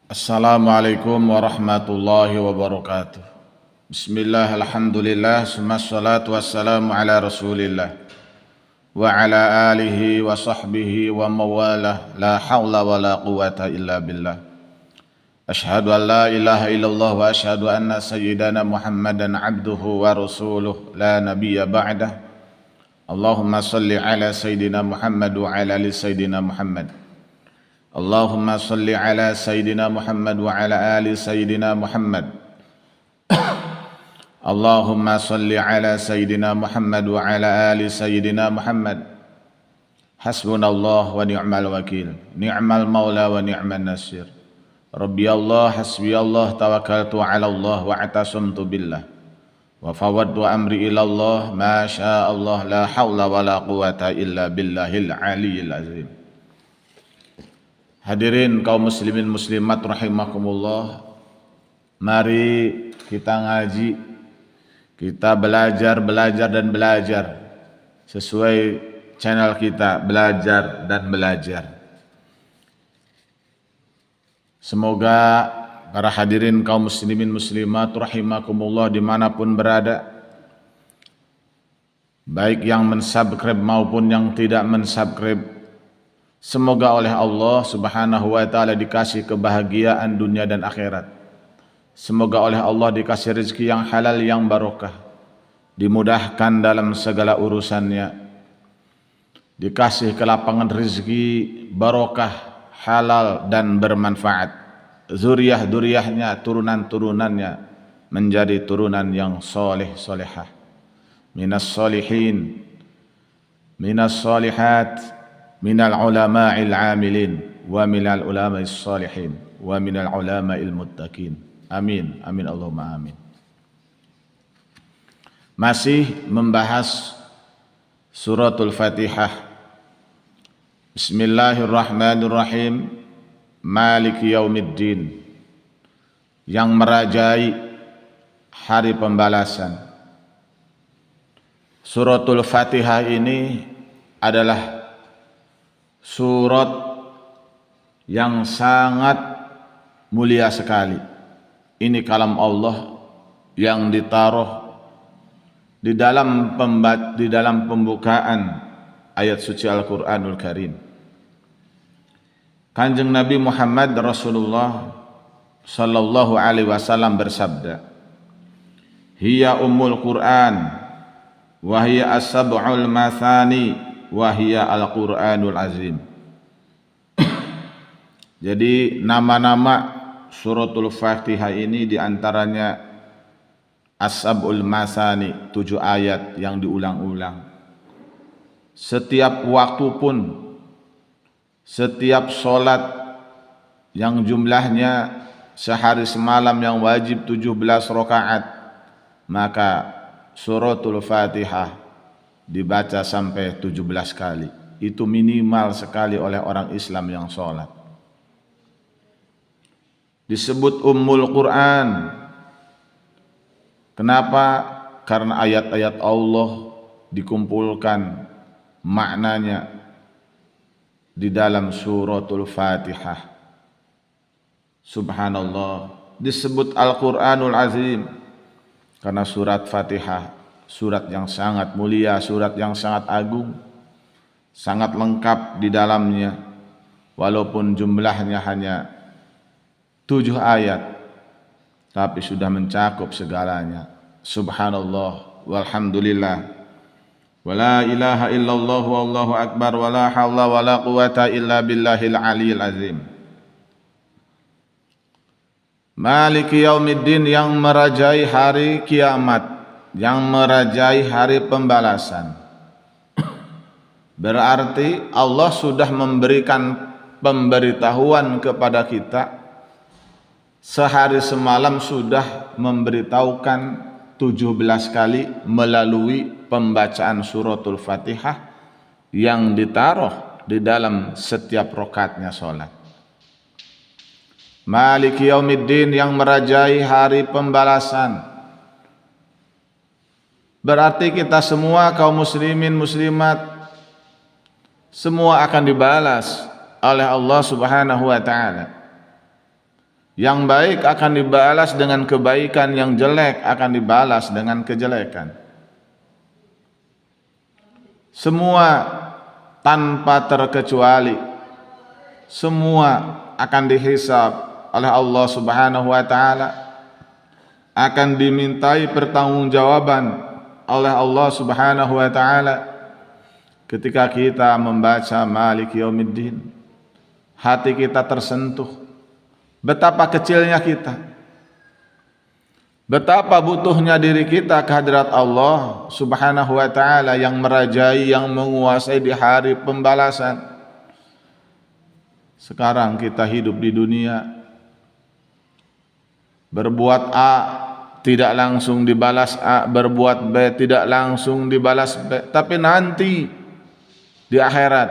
Assalamualaikum warahmatullahi wabarakatuh. Bismillah, alhamdulillah, wassalatu wassalamu ala rasulillah wa ala alihi wa sahbihi wa mawalah, la hawla wa la quwata illa billah. Ashhadu an la ilaha illallah wa ashhadu anna sayyidana Muhammadan abduhu wa rasuluh la nabiyya ba'dah. Allahumma salli ala sayyidina Muhammad wa ala ali sayyidina Muhammad. Allahumma salli ala Sayyidina Muhammad wa ala ali Sayyidina Muhammad. Allahumma salli ala Sayyidina Muhammad wa ala ali Sayyidina Muhammad. Hasbunallah wa ni'mal wakil, ni'mal maula wa ni'man nasir. Rabbi Allah, hasbi Allah, tawakkaltu ala Allah wa atasamtu billah. Wa fawaddu amri ila Allah, ma syaa Allah, la hawla wa la quwata illa billahil aliyyil azim. Hadirin kaum muslimin muslimat rahimakumullah, mari kita ngaji, kita belajar dan belajar sesuai channel kita, belajar dan belajar. Semoga para hadirin kaum muslimin muslimat rahimakumullah dimanapun berada, baik yang mensubscribe maupun yang tidak mensubscribe, semoga oleh Allah subhanahu wa ta'ala dikasih kebahagiaan dunia dan akhirat. Semoga oleh Allah dikasih rezeki yang halal yang barokah, dimudahkan dalam segala urusannya, dikasih kelapangan rezeki barokah, halal dan bermanfaat. Zuriyah-duriyahnya, turunan-turunannya menjadi turunan yang soleh solehah, minas solihin, minas solihat, minal ulama'il amilin wa minal ulama'is salihin wa minal ulama'il muttaqin. Amin, amin, Allahumma amin. Masih membahas suratul Fatihah. Bismillahirrahmanirrahim. Maliki yaumiddin, yang merajai hari pembalasan. Suratul Fatihah ini adalah surat yang sangat mulia sekali. Ini kalam Allah yang ditaruh di dalam pembukaan ayat suci Al-Quranul Karim. Kanjeng Nabi Muhammad Rasulullah sallallahu alaihi wasallam bersabda, "Hiya ummul Quran wa hiya as-sab'ul mathani wahia al-Quranul Azim." Jadi nama-nama suratul Fatihah ini diantaranya As-Sab'ul Masani, 7 ayat yang diulang-ulang. Setiap waktu pun, setiap solat yang jumlahnya sehari semalam yang wajib 17 rakaat, maka suratul Fatihah dibaca sampai 17 kali. Itu minimal sekali oleh orang Islam yang sholat. Disebut Ummul Quran. Kenapa? Karena ayat-ayat Allah dikumpulkan maknanya di dalam suratul Fatihah. Subhanallah. Disebut Al-Quranul Azim karena surat Fatihah surat yang sangat mulia, surat yang sangat agung, sangat lengkap di dalamnya, walaupun jumlahnya hanya 7 ayat, tapi sudah mencakup segalanya. Subhanallah, walhamdulillah, wala ilaha illallah, wallahu akbar, wala hawla wala quwata illa billahil aliyil azim. Maliki yaumiddin, yang merajai hari kiamat, yang merajai hari pembalasan. Berarti Allah sudah memberikan pemberitahuan kepada kita, sehari semalam sudah memberitahukan 17 kali melalui pembacaan suratul Fatihah yang ditaruh di dalam setiap rakaatnya sholat. Maliki yaumiddin, yang merajai hari pembalasan. Berarti kita semua kaum muslimin muslimat semua akan dibalas oleh Allah Subhanahu wa taala. Yang baik akan dibalas dengan kebaikan, yang jelek akan dibalas dengan kejelekan. Semua tanpa terkecuali, semua akan dihisab oleh Allah Subhanahu wa taala, akan dimintai pertanggungjawaban oleh Allah Subhanahu wa taala. Ketika kita membaca Malik Yaumiddin, hati kita tersentuh betapa kecilnya kita, betapa butuhnya diri kita kehadirat Allah Subhanahu wa taala yang merajai, yang menguasai di hari pembalasan. Sekarang kita hidup di dunia, berbuat A tidak langsung dibalas A, berbuat B tidak langsung dibalas B, tapi nanti di akhirat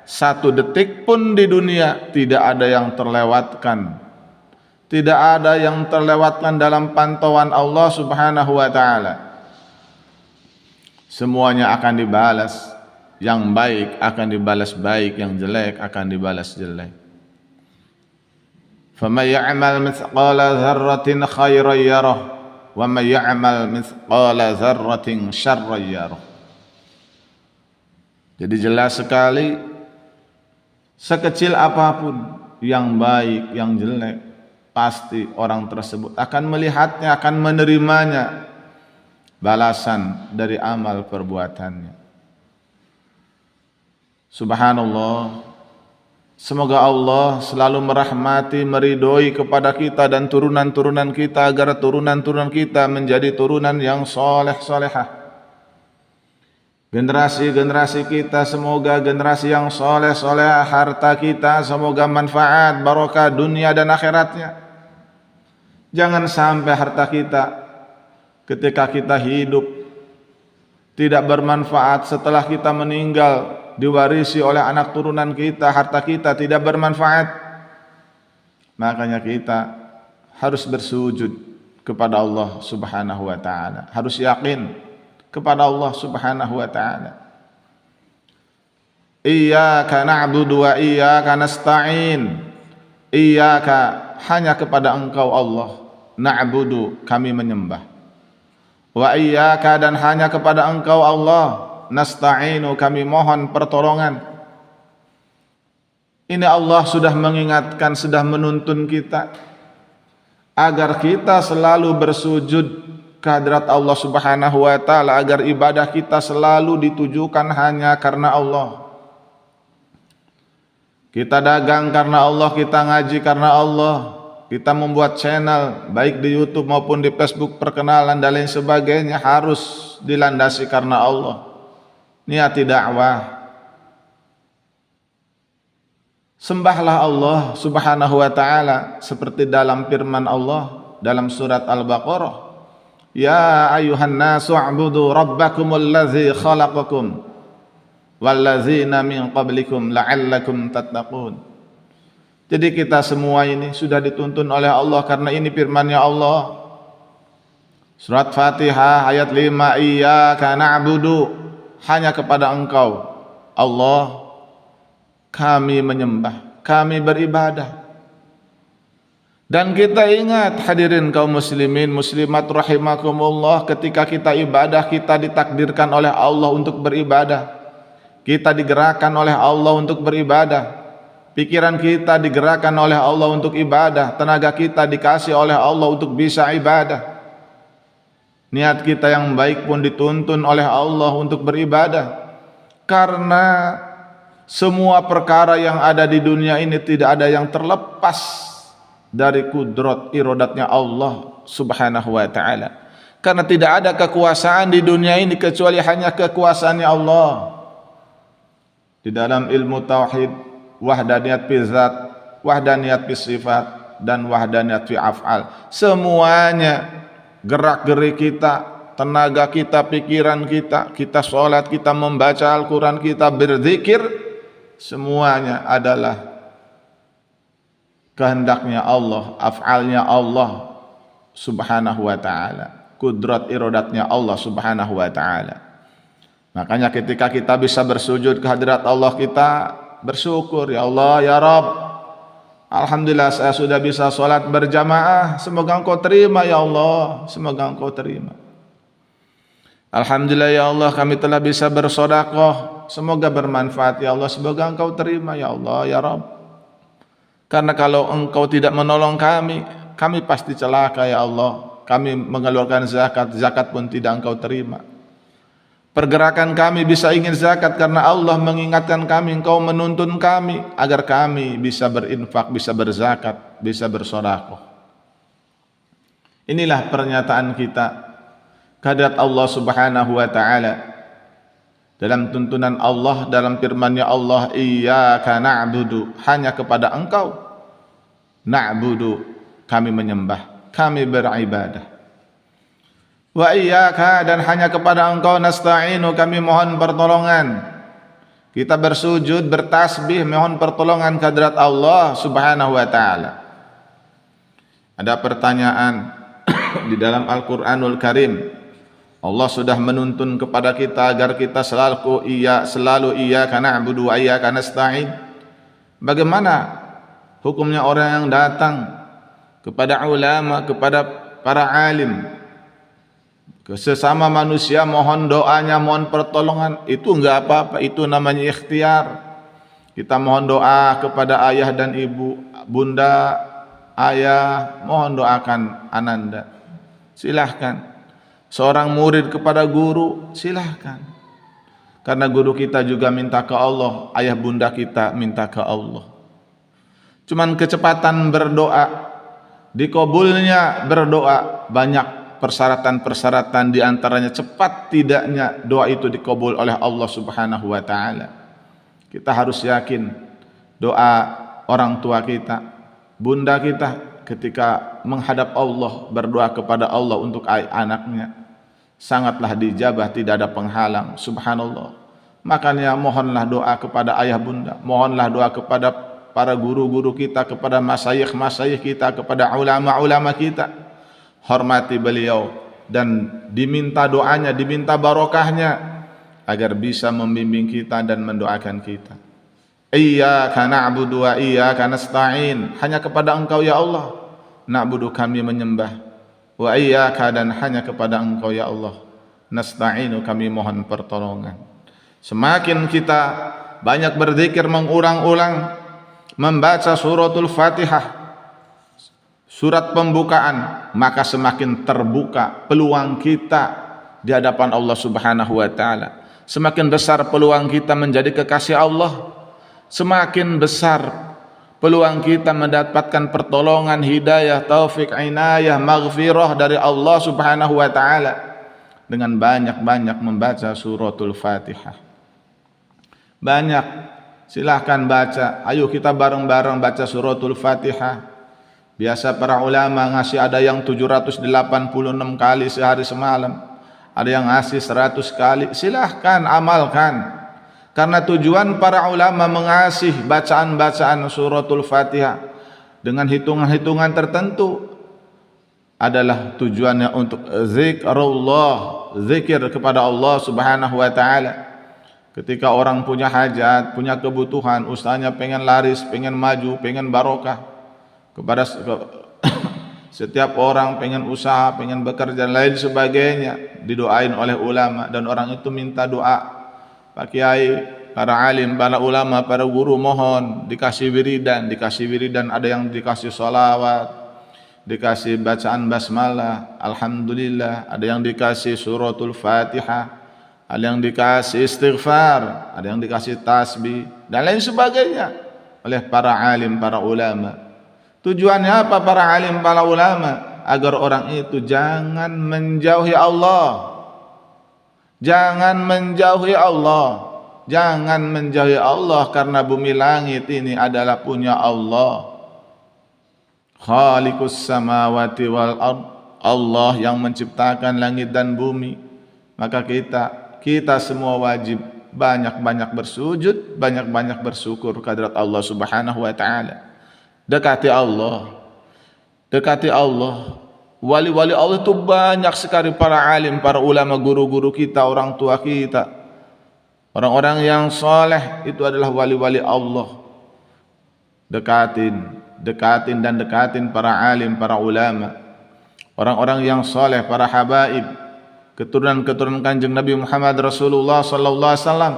1 detik pun di dunia tidak ada yang terlewatkan. Tidak ada yang terlewatkan dalam pantauan Allah Subhanahu wa taala. Semuanya akan dibalas. Yang baik akan dibalas baik, yang jelek akan dibalas jelek. Faman ya'mal mithqala dzarratin khairan yarah wa man ya'mal mithqala dzarratin syarran yarah. Jadi jelas sekali, sekecil apapun, yang baik, yang jelek, pasti orang tersebut akan melihatnya, akan menerimanya balasan dari amal perbuatannya. Subhanallah, semoga Allah selalu merahmati, meridhoi kepada kita dan turunan-turunan kita, agar turunan-turunan kita menjadi turunan yang soleh-solehah. Generasi-generasi kita semoga generasi yang soleh-solehah, harta kita semoga manfaat, barokah dunia dan akhiratnya. Jangan sampai harta kita ketika kita hidup tidak bermanfaat, setelah kita meninggal diwarisi oleh anak turunan kita, harta kita tidak bermanfaat. Makanya kita harus bersujud kepada Allah Subhanahu wa taala, harus yakin kepada Allah Subhanahu wa taala. Iyyaka na'budu wa iyyaka nasta'in. Iyyaka, hanya kepada Engkau Allah, na'budu, kami menyembah. Wa iyyaka, dan hanya kepada Engkau Allah, nasta'inu, kami mohon pertolongan. Ini Allah sudah mengingatkan, sudah menuntun kita agar kita selalu bersujud kehadirat Allah Subhanahu wa taala, agar ibadah kita selalu ditujukan hanya karena Allah. Kita dagang karena Allah, kita ngaji karena Allah, kita membuat channel baik di YouTube maupun di Facebook, perkenalan dan lain sebagainya, harus dilandasi karena Allah. Niati dakwah. Sembahlah Allah Subhanahu wa taala seperti dalam firman Allah dalam surat Al-Baqarah, ya ayuhan nasu a'budu rabbakumul ladzi khalaqakum walladzina min qablikum la'allakum tattaqun. Jadi kita semua ini sudah dituntun oleh Allah karena ini firman-Nya Allah. Surat Fatihah ayat 5, iyyaka na'budu, hanya kepada Engkau Allah kami menyembah, kami beribadah. Dan kita ingat hadirin kaum muslimin muslimat rahimakumullah, ketika kita ibadah, kita ditakdirkan oleh Allah untuk beribadah, kita digerakkan oleh Allah untuk beribadah, pikiran kita digerakkan oleh Allah untuk ibadah, tenaga kita dikasih oleh Allah untuk bisa ibadah, niat kita yang baik pun dituntun oleh Allah untuk beribadah. Karena semua perkara yang ada di dunia ini tidak ada yang terlepas dari kudrat iradatnya Allah Subhanahu wa taala. Karena tidak ada kekuasaan di dunia ini kecuali hanya kekuasaannya Allah. Di dalam ilmu tauhid, wahdaniyat fi zat, wahdaniyat fi sifat, dan wahdaniyat fi af'al, semuanya gerak-gerik kita, tenaga kita, pikiran kita, kita sholat, kita membaca Al-Quran, kita berzikir, semuanya adalah kehendaknya Allah, af'alnya Allah Subhanahu wa ta'ala, kudrat iradatnya Allah Subhanahu wa ta'ala. Makanya ketika kita bisa bersujud kehadirat Allah, kita bersyukur, ya Allah, ya Rabb, Alhamdulillah saya sudah bisa sholat berjamaah. Semoga Engkau terima ya Allah. Semoga Engkau terima. Alhamdulillah ya Allah kami telah bisa bersedekah. Semoga bermanfaat ya Allah. Semoga Engkau terima ya Allah ya Rabb. Karena kalau Engkau tidak menolong kami pasti celaka ya Allah. Kami mengeluarkan zakat, zakat pun tidak Engkau terima. Pergerakan kami bisa ingin zakat karena Allah mengingatkan kami, Engkau menuntun kami agar kami bisa berinfak, bisa berzakat, bisa bersedekah. Inilah pernyataan kita kehadirat Allah Subhanahu wa taala dalam tuntunan Allah, dalam firman-Nya Allah, iyyaka na'budu, hanya kepada Engkau na'budu, kami menyembah, kami beribadah. Wa iyyaka, dan hanya kepada Engkau nasta'inu, kami mohon pertolongan. Kita bersujud, bertasbih, mohon pertolongan kehadirat Allah Subhanahu wa taala. Ada pertanyaan di dalam Al-Qur'anul Karim. Allah sudah menuntun kepada kita agar kita selalu iyyaka na'budu wa iyyaka nasta'in. Bagaimana hukumnya orang yang datang kepada ulama, kepada para alim, ke sesama manusia, mohon doanya, mohon pertolongan? Itu enggak apa-apa, itu namanya ikhtiar. Kita mohon doa kepada ayah dan ibu, bunda, ayah, mohon doakan ananda, silahkan. Seorang murid kepada guru, silahkan. Karena guru kita juga minta ke Allah, ayah bunda kita minta ke Allah. Cuman kecepatan berdoa, dikabulnya berdoa, banyak persyaratan-persyaratan, di antaranya cepat tidaknya doa itu dikabul oleh Allah Subhanahu wa taala. Kita harus yakin doa orang tua kita, bunda kita ketika menghadap Allah, berdoa kepada Allah untuk anaknya, sangatlah dijabah, tidak ada penghalang. Subhanallah. Makanya mohonlah doa kepada ayah bunda, mohonlah doa kepada para guru-guru kita, kepada masyayikh-masyayikh kita, kepada ulama-ulama kita. Hormati beliau dan diminta doanya, diminta barokahnya agar bisa membimbing kita dan mendoakan kita. Iyyaka na'budu wa iyyaka nasta'in, hanya kepada Engkau ya Allah na'budu, kami menyembah, wa iyyaka, dan hanya kepada Engkau ya Allah nasta'inu, kami mohon pertolongan. Semakin kita banyak berzikir, mengulang-ulang membaca suratul Fatihah, surat pembukaan, maka semakin terbuka peluang kita di hadapan Allah Subhanahu wa taala. Semakin besar peluang kita menjadi kekasih Allah, semakin besar peluang kita mendapatkan pertolongan, hidayah, taufik, inayah, maghfirah dari Allah Subhanahu wa taala dengan banyak-banyak membaca suratul Fatihah. Banyak, silahkan baca. Ayo kita bareng-bareng baca suratul Fatihah. Biasa para ulama ngasih ada yang 786 kali sehari semalam, ada yang ngasih 100 kali. Silahkan amalkan. Karena tujuan para ulama mengasih bacaan-bacaan suratul Fatihah dengan hitungan-hitungan tertentu adalah tujuannya untuk zikrullah, zikir kepada Allah Subhanahu wa taala. Ketika orang punya hajat, punya kebutuhan, usahanya pengen laris, pengen maju, pengen barokah, kepada setiap orang pengen usaha, pengen bekerja dan lain sebagainya, didoain oleh ulama, dan orang itu minta doa. Pak Kiai, para alim, para ulama, para guru mohon dikasih wiridan, ada yang dikasih sholawat, dikasih bacaan basmalah, alhamdulillah, ada yang dikasih suratul Fatihah, ada yang dikasih istighfar, ada yang dikasih tasbih dan lain sebagainya oleh para alim, para ulama. Tujuannya apa para alim, para ulama? Agar orang itu jangan menjauhi Allah. Jangan menjauhi Allah. Jangan menjauhi Allah, karena bumi langit ini adalah punya Allah. Khaliqus samawati wal ard. Allah yang menciptakan langit dan bumi. Maka kita semua wajib banyak-banyak bersujud, banyak-banyak bersyukur kehadirat Allah Subhanahu wa taala. Dekati Allah, dekati Allah. Wali-wali Allah itu banyak sekali, para alim, para ulama, guru-guru kita, orang tua kita, orang-orang yang soleh itu adalah wali-wali Allah. Dekatin, dekatin dan dekatin para alim, para ulama, orang-orang yang soleh, para habaib, keturunan-keturunan Kanjeng Nabi Muhammad Rasulullah sallallahu alaihi wasallam.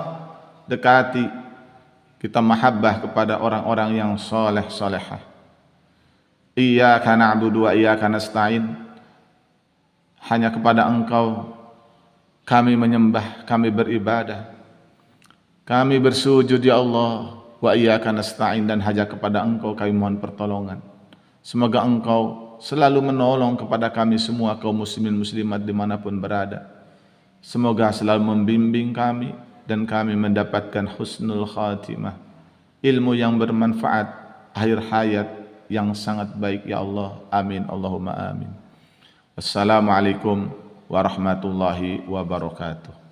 Dekati, kita mahabbah kepada orang-orang yang soleh solehah. Iyyaka na'budu wa iyyaka nasta'in. Hanya kepada Engkau kami menyembah, kami beribadah, kami bersujud ya Allah. Wa iyyaka nasta'in, dan hanya kepada Engkau kami mohon pertolongan. Semoga Engkau selalu menolong kepada kami semua kaum muslimin muslimat dimanapun berada. Semoga selalu membimbing kami dan kami mendapatkan husnul khatimah, ilmu yang bermanfaat, akhir hayat yang sangat baik ya Allah. Amin Allahumma amin. Wassalamualaikum warahmatullahi wabarakatuh.